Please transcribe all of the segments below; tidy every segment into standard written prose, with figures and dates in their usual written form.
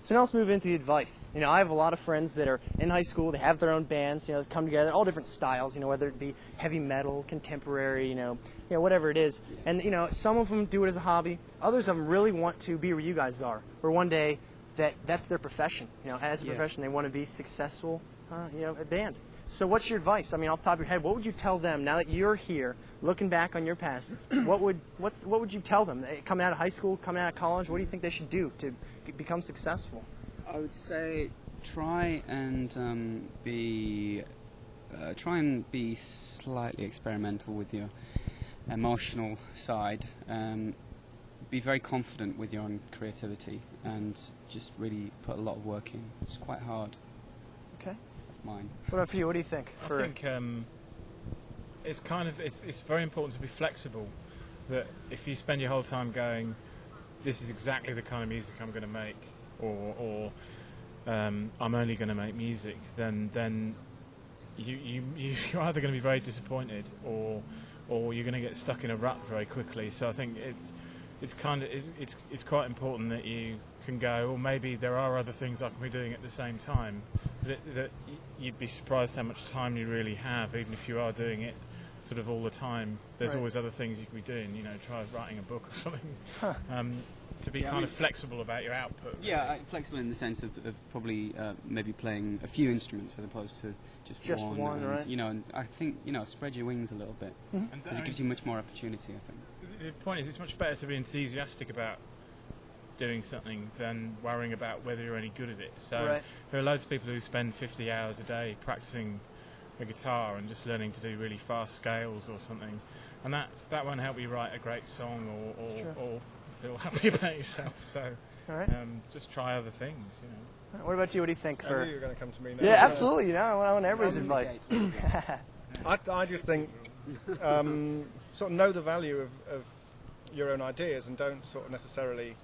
So now let's move into the advice. You know, I have a lot of friends that are in high school. They have their own bands. You know, come together, all different styles. You know, whether it be heavy metal, contemporary. You know, whatever it is. And you know, some of them do it as a hobby. Others of them really want to be where you guys are, where one day that's their profession. You know, as a profession, they want to be successful. You know, a band. So what's your advice? I mean, off the top of your head, what would you tell them now that you're here, looking back on your past? What would you tell them? Coming out of high school, coming out of college, what do you think they should do to become successful? I would say try and be slightly experimental with your emotional side. Be very confident with your own creativity and just really put a lot of work in. It's quite hard. Okay. Mine. What about for you? What do you think? I think it's very important to be flexible. That if you spend your whole time going, this is exactly the kind of music I'm going to make, or I'm only going to make music, then you're either going to be very disappointed or you're going to get stuck in a rut very quickly. So I think it's quite important that you can go, or maybe there are other things I can be doing at the same time. That you'd be surprised how much time you really have, even if you are doing it sort of all the time. There's always other things you could be doing. You know, try writing a book or something. To be kind of flexible about your output. Yeah, flexible in the sense of probably maybe playing a few instruments as opposed to just one. And, right? You know, and I think spread your wings a little bit because it gives you much more opportunity. I think. The point is, it's much better to be enthusiastic about doing something than worrying about whether you're any good at it. So there are loads of people who spend 50 hours a day practicing the guitar and just learning to do really fast scales or something, and that won't help you write a great song or feel happy about yourself. So just try other things, you know. What about you? What do you think? I knew you were going to come to me now. Yeah, absolutely. You know, I want everybody's advice. I just think sort of know the value of your own ideas and don't sort of necessarily.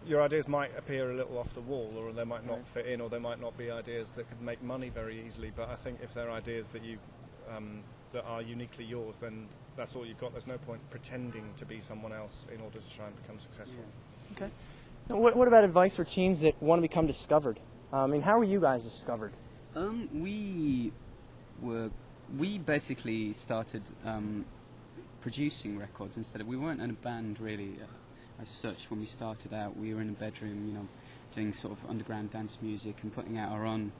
Your ideas might appear a little off the wall, or they might not fit in, or they might not be ideas that could make money very easily. But I think if they're ideas that you that are uniquely yours, then that's all you've got. There's no point pretending to be someone else in order to try and become successful. Okay. Now, what about advice for teens that want to become discovered? I mean, how were you guys discovered? We basically started producing records instead. We weren't in a band really. As such, when we started out, we were in a bedroom, you know, doing sort of underground dance music and putting out our own,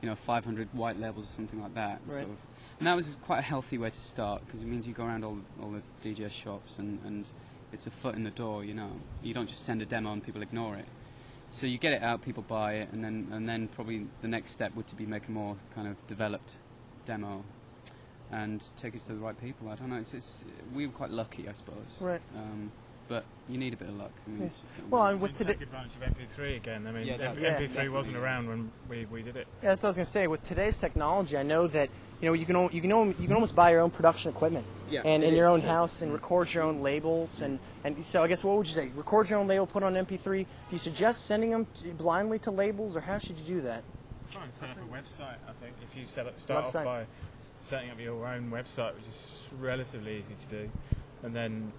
500 white labels or something like that. Right. Sort of. And that was quite a healthy way to start because it means you go around all the DJ shops and it's a foot in the door, you know. You don't just send a demo and people ignore it. So you get it out, people buy it, and then probably the next step would to be make a more kind of developed demo and take it to the right people. I don't know. We were quite lucky, I suppose. Right. But you need a bit of luck. I mean, it's just well, with take advantage of MP3 again. I mean, MP3 wasn't around when we did it. Yeah, that's what I was going to say. With today's technology, I know that you can almost buy your own production equipment and in your own house and record your own labels and so I guess what would you say? Record your own label, put on MP3. Do you suggest sending them blindly to labels, or how should you do that? Try and set up a website. I think if you start off by setting up your own website, which is relatively easy to do, and then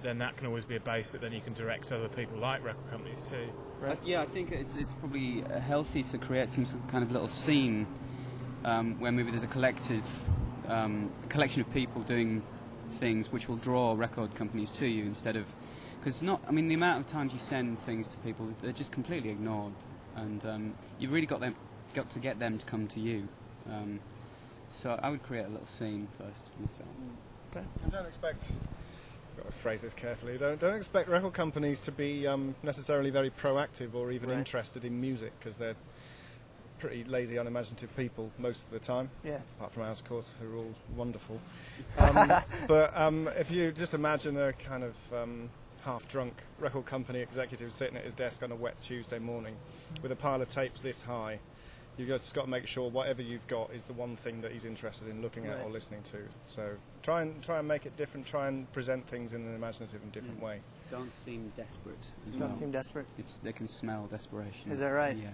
that can always be a base that then you can direct other people like record companies too. Right. I think it's probably healthy to create some kind of little scene where maybe there's a collection of people doing things which will draw record companies to you instead of... Because the amount of times you send things to people, they're just completely ignored. And you've really got to get them to come to you. So I would create a little scene first myself. Okay. And don't expect... I've got to phrase this carefully. Don't expect record companies to be necessarily very proactive or even interested in music, because they're pretty lazy, unimaginative people most of the time. Yeah. Apart from ours, of course, who are all wonderful. But if you just imagine a kind of half-drunk record company executive sitting at his desk on a wet Tuesday morning with a pile of tapes this high, you've just got to make sure whatever you've got is the one thing that he's interested in looking at or listening to. So try and make it different. Try and present things in an imaginative and different way. Don't seem desperate. Don't seem desperate. They can smell desperation. Is that right? Yeah.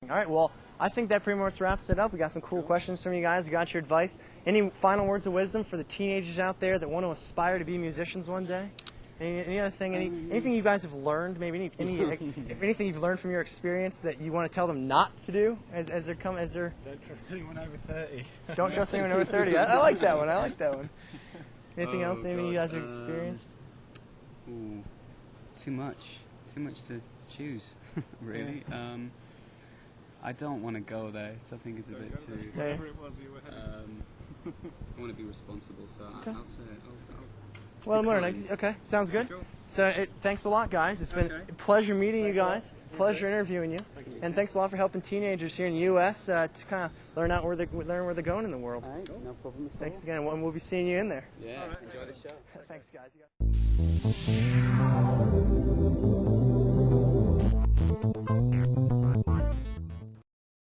All right. Well, I think that pretty much wraps it up. We got some cool questions from you guys. We got your advice. Any final words of wisdom for the teenagers out there that want to aspire to be musicians one day? Any other thing? Anything you guys have learned? Maybe anything you've learned from your experience that you want to tell them not to do as they're Don't trust anyone over 30. Don't trust anyone over 30. I like that one. I like that one. Anything else? Anything you guys have experienced? Ooh, too much to choose, really. I don't want to go there. So I think it's a bit too. Whatever it was you were I want to be responsible, so Okay. I'll say it. Well, I'm Be learning. kind. Okay, sounds good. Cool. So thanks a lot, guys. It's been a pleasure meeting you guys. Pleasure interviewing you. And thanks a lot for helping teenagers here in the U.S. To kind of learn where they're going in the world. All right, no problem at all. Thanks again. And we'll be seeing you in there. Yeah, enjoy the show. Thanks, guys.